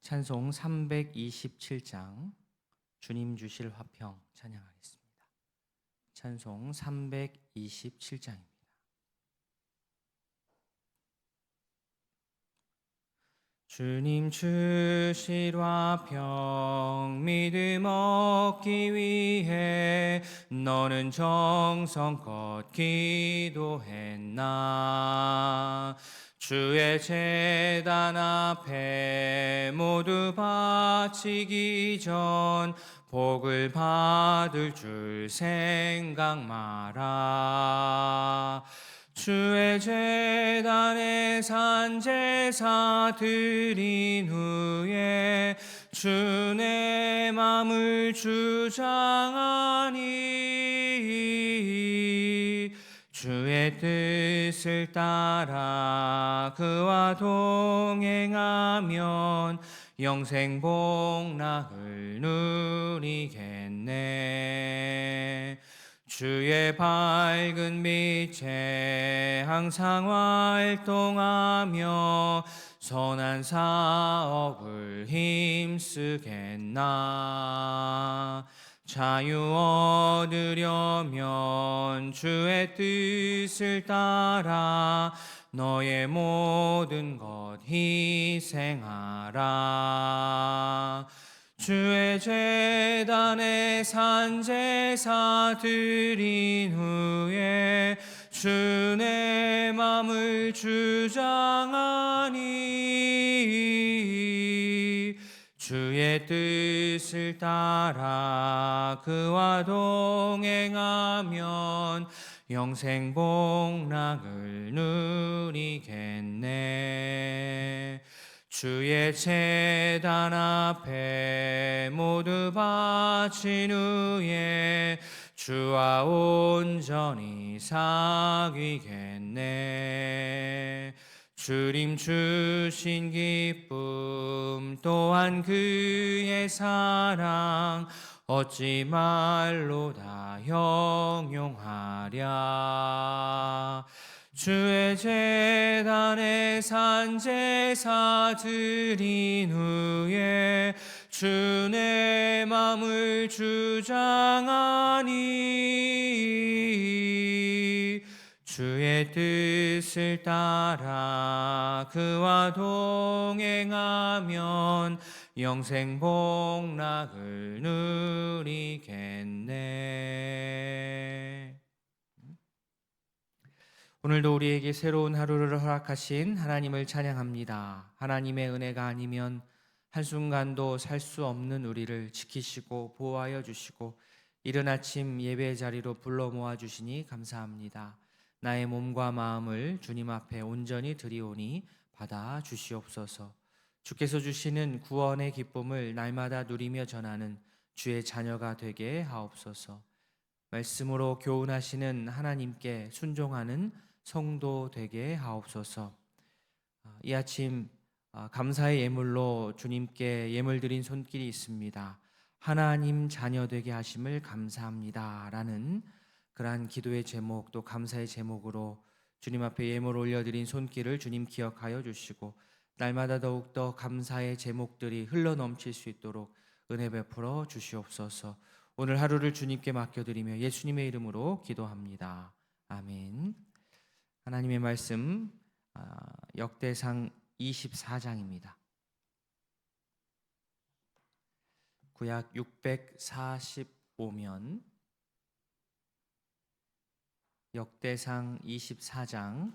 찬송 327장 주님 주실 화평 찬양하겠습니다. 찬송 327장입니다. 주님 주실 화평 믿음 얻기 위해 너는 정성껏 기도했나. 주의 제단 앞에 모두 바치기 전 복을 받을 줄 생각 마라. 주의 제단에 산 제사 드린 후에 주의 맘을 주장하니 주의 뜻을 따라 그와 동행하면 영생 복락을 누리겠네. 주의 밝은 빛에 항상 활동하며 선한 사업을 힘쓰겠나. 자유 얻으려면 주의 뜻을 따라 너의 모든 것 희생하라. 주의 제단에 산 제사 드린 후에 주의 맘을 주장하니 주의 뜻을 따라 그와 동행하면 영생 복락을 누리겠네. 주의 제단 앞에 모두 바친 후에 주와 온전히 사귀겠네. 주님 주신 기쁨 또한 그의 사랑 어찌 말로 다 형용하랴. 주의 제단에 산 제사 드린 후에 주의 맘을 주장하니 주의 뜻을 따라 그와 동행하면 영생 복락을 누리겠네. 오늘도 우리에게 새로운 하루를 허락하신 하나님을 찬양합니다. 하나님의 은혜가 아니면 한순간도 살 수 없는 우리를 지키시고 보호하여 주시고 이른 아침 예배 자리로 불러 모아 주시니 감사합니다. 나의 몸과 마음을 주님 앞에 온전히 드리오니 받아 주시옵소서. 주께서 주시는 구원의 기쁨을 날마다 누리며 전하는 주의 자녀가 되게 하옵소서. 말씀으로 교훈하시는 하나님께 순종하는 성도 되게 하옵소서. 이 아침 감사의 예물로 주님께 예물 드린 손길이 있습니다. 하나님 자녀 되게 하심을 감사합니다 라는 그러한 기도의 제목 또 감사의 제목으로 주님 앞에 예물 올려드린 손길을 주님 기억하여 주시고 날마다 더욱더 감사의 제목들이 흘러넘칠 수 있도록 은혜 베풀어 주시옵소서. 오늘 하루를 주님께 맡겨드리며 예수님의 이름으로 기도합니다. 아멘. 하나님의 말씀 역대상 24장입니다. 구약 645면 역대상 24장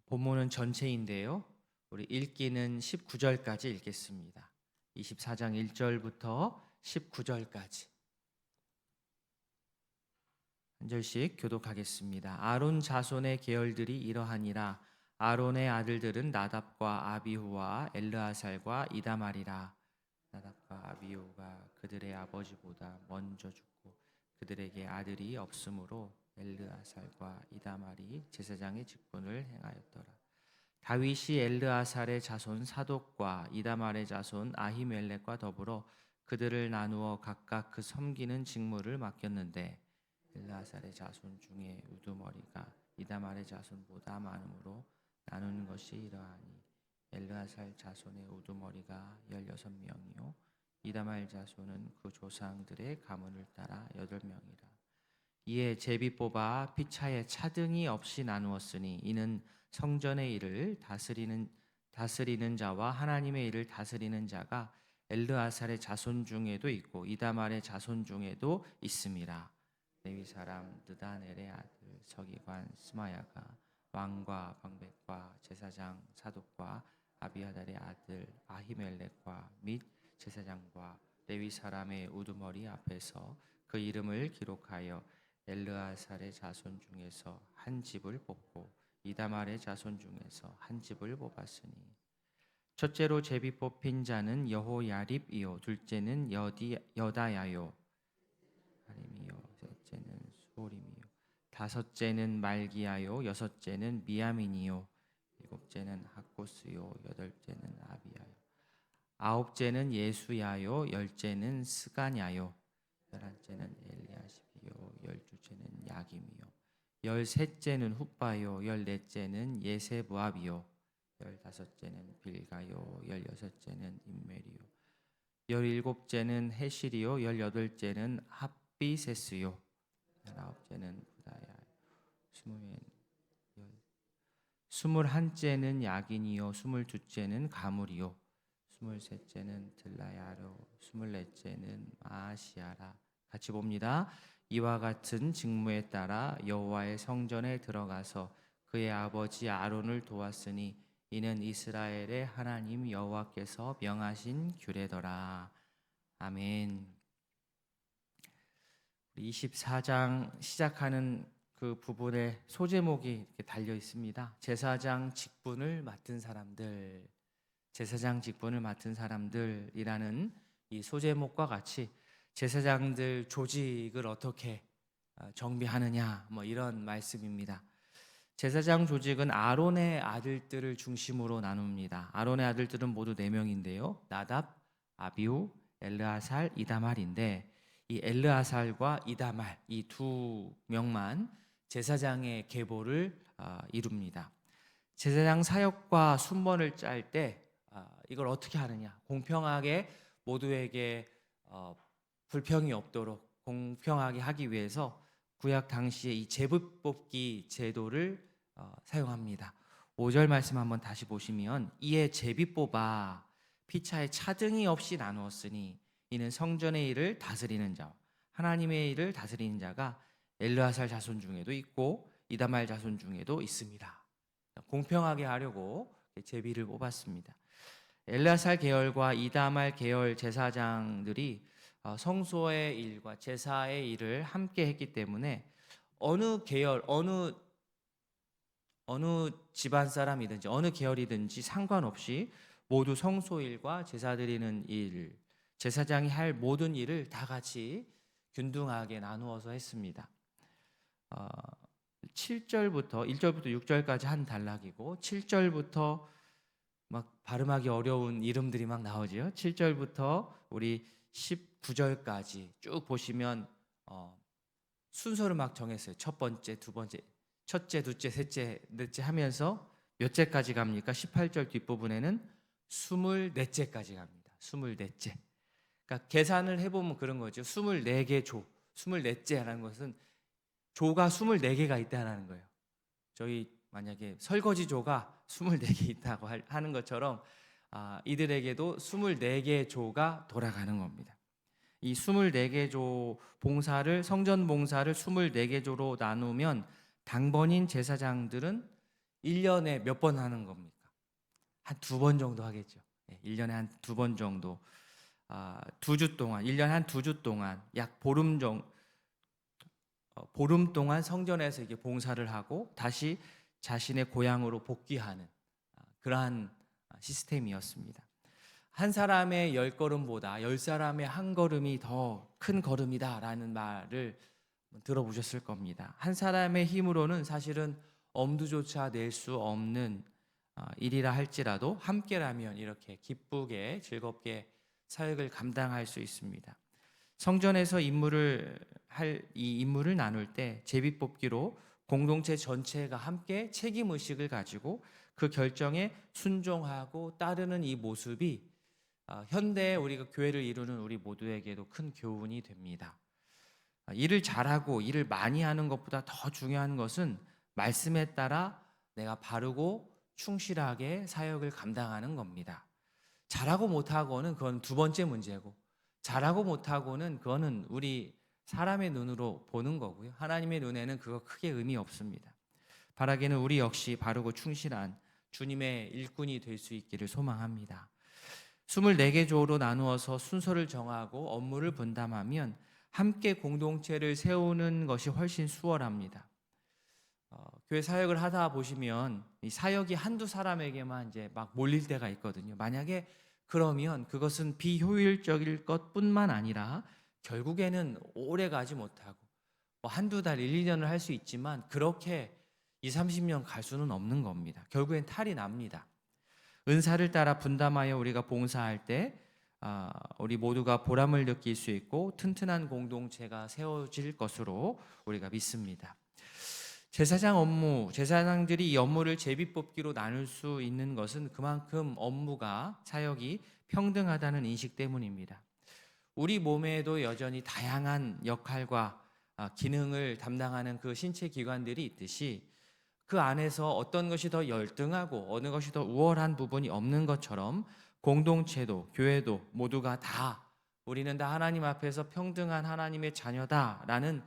본문은 전체인데요. 우리 읽기는 19절까지 읽겠습니다. 24장 1절부터 19절까지 한 절씩 교독하겠습니다. 아론 자손의 계열들이 이러하니라. 아론의 아들들은 나답과 아비후와 엘르아살과 이다말이라. 나답과 아비후가 그들의 아버지보다 먼저 죽고 그들에게 아들이 없으므로 엘르아살과 이다말이 제사장의 직분을 행하였더라. 다윗이 엘르아살의 자손 사독과 이다말의 자손 아히멜렉과 더불어 그들을 나누어 각각 그 섬기는 직무를 맡겼는데 엘르아살의 자손 중에 우두머리가 이다말의 자손보다 많으므로 나누는 것이 이러하니 엘르아살 자손의 우두머리가 16명이요 이다말 자손은 그 조상들의 가문을 따라 8명이라. 이에 제비 뽑아 피차에 차등이 없이 나누었으니 이는 성전의 일을 다스리는 자와 하나님의 일을 다스리는 자가 엘르아살의 자손 중에도 있고 이다말의 자손 중에도 있음이라. 레위 사람 느다넬의 아들 서기관 스마야가 왕과 방백과 제사장 사독과 아비아달의 아들 아히멜렉과 및 제사장과 레위 사람의 우두머리 앞에서 그 이름을 기록하여 엘르아살의 자손 중에서 한 집을 뽑고 이다말의 자손 중에서 한 집을 뽑았으니 첫째로 제비 뽑힌 자는 여호야립이요 둘째는 여다야요 하림이요 셋째는 수오림이요 다섯째는 말기야요 여섯째는 미야민이요 일곱째는 학고스요 여덟째는 아비야요 아홉째는 예수야요 열째는 스가냐요 열한째는 엘리야십이요 열둘째는 야김이요 열셋째는 훗바요 열넷째는 예세부압이요 열다섯째는 빌가요 열여섯째는 임멜이요 열일곱째는 헤실이요 열여덟째는 합비세스요 열아홉째는 부다야 스물한째는 야긴이요 스물두째는 가물이요 스물셋째는 들라야로 스물넷째는 마아시아라. 같이 봅니다. 이와 같은 직무에 따라 여호와의 성전에 들어가서 그의 아버지 아론을 도왔으니 이는 이스라엘의 하나님 여호와께서 명하신 규례더라. 아멘. 24장 시작하는 그 부분에 소제목이 이렇게 달려 있습니다. 제사장 직분을 맡은 사람들, 제사장 직분을 맡은 사람들이라는 이 소제목과 같이 제사장들 조직을 어떻게 정비하느냐 뭐 이런 말씀입니다. 제사장 조직은 아론의 아들들을 중심으로 나눕니다. 아론의 아들들은 모두 4명인데요. 나답, 아비후, 엘르아살, 이다말인데 이 엘르아살과 이다말 이 2명만 제사장의 계보를 이룹니다. 제사장 사역과 순번을 짤 때 이걸 어떻게 하느냐? 공평하게 모두에게 불평이 없도록 공평하게 하기 위해서 구약 당시에 이 제비 뽑기 제도를 사용합니다. 5절 말씀 한번 다시 보시면 이에 제비 뽑아 피차에 차등이 없이 나누었으니 이는 성전의 일을 다스리는 자 하나님의 일을 다스리는 자가 엘르아살 자손 중에도 있고 이다말 자손 중에도 있습니다. 공평하게 하려고 제비를 뽑았습니다. 엘르아살 계열과 이다말 계열 제사장들이 성소의 일과 제사의 일을 함께 했기 때문에 어느 계열, 어느 집안 사람이든지 어느 계열이든지 상관없이 모두 성소 일과 제사 드리는 일, 제사장이 할 모든 일을 다 같이 균등하게 나누어서 했습니다. 7절부터 1절부터 6절까지 한 단락이고 7절부터 막 발음하기 어려운 이름들이 막 나오죠. 7절부터 우리 19절까지 쭉 보시면 순서를 막 정했어요. 첫 번째, 두 번째, 첫째, 둘째, 셋째, 넷째 하면서 몇 제까지 갑니까? 18절 뒷부분에는 24제까지 갑니다. 24제. 그러니까 계산을 해보면 그런 거죠. 24개 조, 24제라는 것은 조가 24개가 있다는 거예요. 저희 만약에 설거지 조가 24개 있다고 하는 것처럼 이들에게도 24개 조가 돌아가는 겁니다. 이 24개 조 봉사를 성전 봉사를 24개 조로 나누면 당번인 제사장들은 1년에 몇 번 하는 겁니까? 한 2번 정도 하겠죠. 1년에 한 2번 정도. 2주 동안 1년에 한 2주 동안 약 보름 동안 성전에서 이게 봉사를 하고 다시 자신의 고향으로 복귀하는 그러한 시스템이었습니다. 한 사람의 10걸음보다 10사람의 한 걸음이 더 큰 걸음이다라는 말을 들어보셨을 겁니다. 한 사람의 힘으로는 사실은 엄두조차 낼 수 없는 일이라 할지라도 함께라면 이렇게 기쁘게 즐겁게 사역을 감당할 수 있습니다. 성전에서 이 임무를 나눌 때 제비 뽑기로 공동체 전체가 함께 책임 의식을 가지고 그 결정에 순종하고 따르는 이 모습이 현대에 우리가 교회를 이루는 우리 모두에게도 큰 교훈이 됩니다. 일을 잘하고 일을 많이 하는 것보다 더 중요한 것은 말씀에 따라 내가 바르고 충실하게 사역을 감당하는 겁니다. 잘하고 못하고는 그건 두 번째 문제고, 잘하고 못하고는 그거는 우리 사람의 눈으로 보는 거고요. 하나님의 눈에는 그거 크게 의미 없습니다. 바라기는 우리 역시 바르고 충실한 주님의 일꾼이 될 수 있기를 소망합니다. 24개 조로 나누어서 순서를 정하고 업무를 분담하면 함께 공동체를 세우는 것이 훨씬 수월합니다. 교회 사역을 하다 보시면 이 사역이 한두 사람에게만 이제 막 몰릴 때가 있거든요. 만약에 그러면 그것은 비효율적일 것뿐만 아니라 결국에는 오래 가지 못하고 한두 달, 1, 2년을 할 수 있지만 그렇게 2, 30년 갈 수는 없는 겁니다. 결국엔 탈이 납니다. 은사를 따라 분담하여 우리가 봉사할 때 우리 모두가 보람을 느낄 수 있고 튼튼한 공동체가 세워질 것으로 우리가 믿습니다. 제사장 업무, 제사장들이 이 업무를 제비뽑기로 나눌 수 있는 것은 그만큼 업무가, 사역이 평등하다는 인식 때문입니다. 우리 몸에도 여전히 다양한 역할과 기능을 담당하는 그 신체 기관들이 있듯이 그 안에서 어떤 것이 더 열등하고 어느 것이 더 우월한 부분이 없는 것처럼 공동체도 교회도 모두가 다 우리는 다 하나님 앞에서 평등한 하나님의 자녀다라는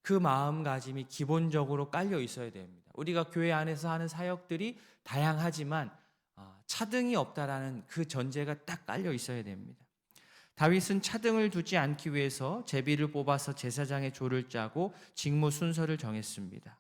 그 마음가짐이 기본적으로 깔려 있어야 됩니다. 우리가 교회 안에서 하는 사역들이 다양하지만 차등이 없다라는 그 전제가 딱 깔려 있어야 됩니다. 다윗은 차등을 두지 않기 위해서 제비를 뽑아서 제사장의 조를 짜고 직무 순서를 정했습니다.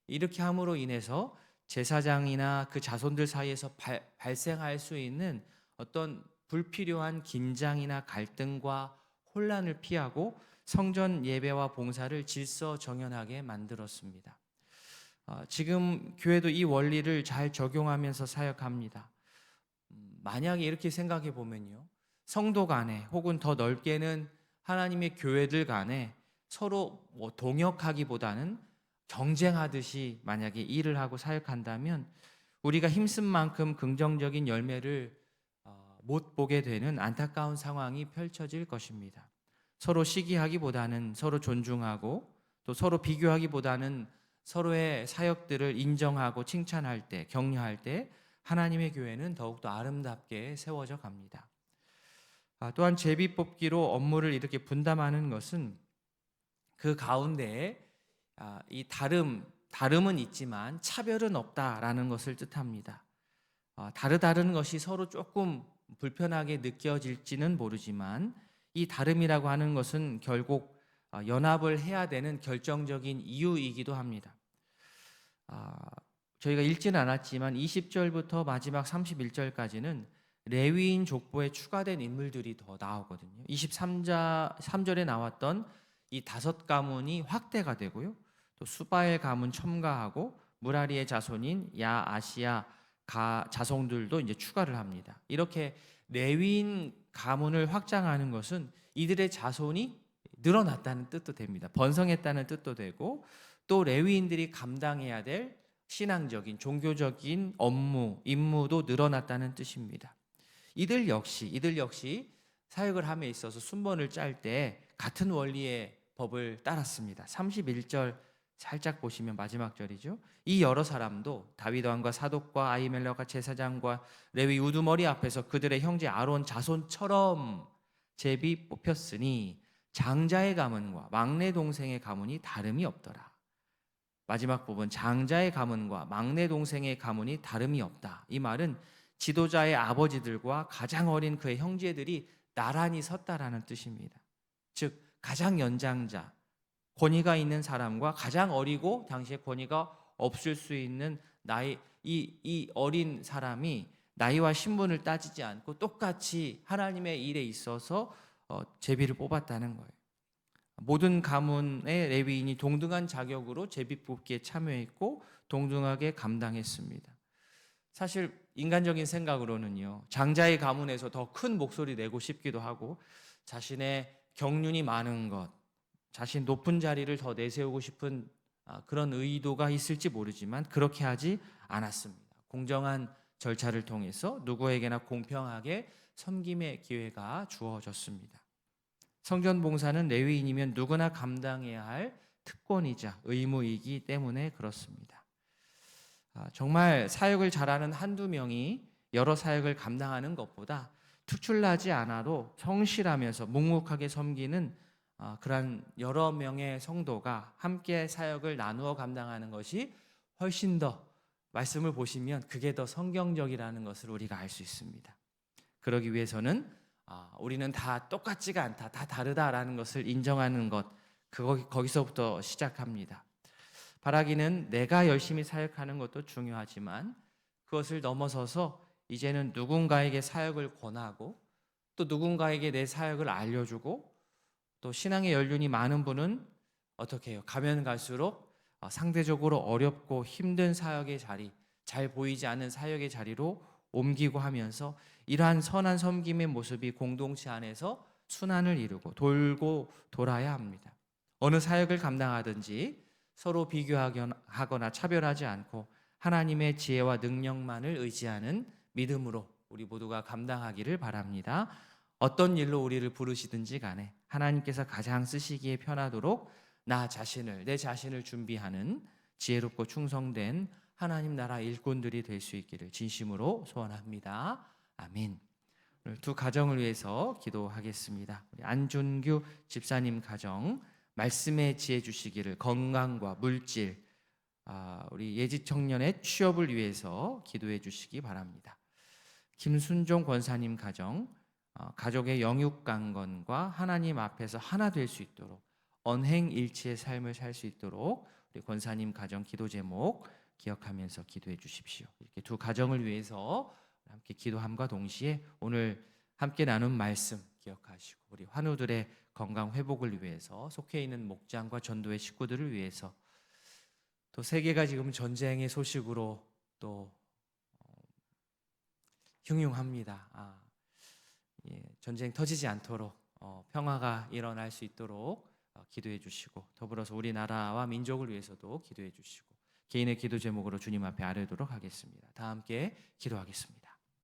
이렇게 함으로 인해서 제사장이나 그 자손들 사이에서 발생할 수 있는 어떤 불필요한 긴장이나 갈등과 혼란을 피하고 성전 예배와 봉사를 질서정연하게 만들었습니다. 지금 교회도 이 원리를 잘 적용하면서 사역합니다. 만약에 이렇게 생각해 보면요, 성도 간에 혹은 더 넓게는 하나님의 교회들 간에 서로 동역하기보다는 경쟁하듯이 만약에 일을 하고 사역한다면 우리가 힘쓴 만큼 긍정적인 열매를 못 보게 되는 안타까운 상황이 펼쳐질 것입니다. 서로 시기하기보다는 서로 존중하고 또 서로 비교하기보다는 서로의 사역들을 인정하고 칭찬할 때, 격려할 때 하나님의 교회는 더욱더 아름답게 세워져 갑니다. 또한 제비뽑기로 업무를 이렇게 분담하는 것은 그 가운데에 이 다름은 있지만 차별은 없다라는 것을 뜻합니다. 다르다는 것이 서로 조금 불편하게 느껴질지는 모르지만 이 다름이라고 하는 것은 결국 연합을 해야 되는 결정적인 이유이기도 합니다. 저희가 읽지는 않았지만 20절부터 마지막 31절까지는 레위인 족보에 추가된 인물들이 더 나오거든요. 23절에 나왔던 이 5가문이 확대가 되고요. 또 수바엘 가문 첨가하고 무라리의 자손인 야아시아 자손들도 이제 추가를 합니다. 이렇게 레위인 가문을 확장하는 것은 이들의 자손이 늘어났다는 뜻도 됩니다. 번성했다는 뜻도 되고 또 레위인들이 감당해야 될 신앙적인 종교적인 업무, 임무도 늘어났다는 뜻입니다. 이들 역시 사역을 함에 있어서 순번을 짤 때 같은 원리의 법을 따랐습니다. 31절 살짝 보시면 마지막 절이죠. 이 여러 사람도 다윗 왕과 사독과 아히멜렉과 제사장과 레위 우두머리 앞에서 그들의 형제 아론 자손처럼 제비 뽑혔으니 장자의 가문과 막내 동생의 가문이 다름이 없더라. 마지막 부분, 장자의 가문과 막내 동생의 가문이 다름이 없다. 이 말은 지도자의 아버지들과 가장 어린 그의 형제들이 나란히 섰다라는 뜻입니다. 즉 가장 연장자, 권위가 있는 사람과 가장 어리고 당시에 권위가 없을 수 있는 이 어린 사람이 나이와 신분을 따지지 않고 똑같이 하나님의 일에 있어서 제비를 뽑았다는 거예요. 모든 가문의 레위인이 동등한 자격으로 제비 뽑기에 참여했고 동등하게 감당했습니다. 사실 인간적인 생각으로는요, 장자의 가문에서 더 큰 목소리 내고 싶기도 하고 자신의 경륜이 많은 것, 자신 높은 자리를 더 내세우고 싶은 그런 의도가 있을지 모르지만 그렇게 하지 않았습니다. 공정한 절차를 통해서 누구에게나 공평하게 섬김의 기회가 주어졌습니다. 성전 봉사는 레위인이면 누구나 감당해야 할 특권이자 의무이기 때문에 그렇습니다. 정말 사역을 잘하는 한두 명이 여러 사역을 감당하는 것보다 특출나지 않아도 성실하면서 묵묵하게 섬기는 그러한 여러 명의 성도가 함께 사역을 나누어 감당하는 것이 훨씬 더, 말씀을 보시면 그게 더 성경적이라는 것을 우리가 알 수 있습니다. 그러기 위해서는 우리는 다 똑같지가 않다, 다 다르다라는 것을 인정하는 것, 거기서부터 시작합니다. 바라기는 내가 열심히 사역하는 것도 중요하지만 그것을 넘어서서 이제는 누군가에게 사역을 권하고 또 누군가에게 내 사역을 알려주고, 또 신앙의 연륜이 많은 분은 어떻게 해요? 가면 갈수록 상대적으로 어렵고 힘든 사역의 자리, 잘 보이지 않는 사역의 자리로 옮기고 하면서 이러한 선한 섬김의 모습이 공동체 안에서 순환을 이루고 돌고 돌아야 합니다. 어느 사역을 감당하든지 서로 비교하거나 차별하지 않고 하나님의 지혜와 능력만을 의지하는 믿음으로 우리 모두가 감당하기를 바랍니다. 어떤 일로 우리를 부르시든지 간에 하나님께서 가장 쓰시기에 편하도록 내 자신을 준비하는 지혜롭고 충성된 하나님 나라 일꾼들이 될 수 있기를 진심으로 소원합니다. 아멘. 오늘 두 가정을 위해서 기도하겠습니다. 우리 안준규 집사님 가정, 말씀에 지혜 주시기를, 건강과 물질, 우리 예지 청년의 취업을 위해서 기도해 주시기 바랍니다. 김순종 권사님 가정, 가족의 영육 강건과 하나님 앞에서 하나 될 수 있도록 언행일치의 삶을 살 수 있도록 우리 권사님 가정 기도 제목 기억하면서 기도해 주십시오. 이렇게 두 가정을 위해서 함께 기도함과 동시에 오늘 함께 나눈 말씀 기억하시고 우리 환우들의 건강 회복을 위해서, 속해 있는 목장과 전도의 식구들을 위해서, 또 세계가 지금 전쟁의 소식으로 또 흉흉합니다. 전쟁 터지지 않도록 평화가 일어날 수 있도록 기도해 주시고, 더불어서 우리나라와 민족을 위해서도 기도해 주시고, 개인의 기도 제목으로 주님 앞에 아뢰도록 하겠습니다. 다 함께 기도하겠습니다.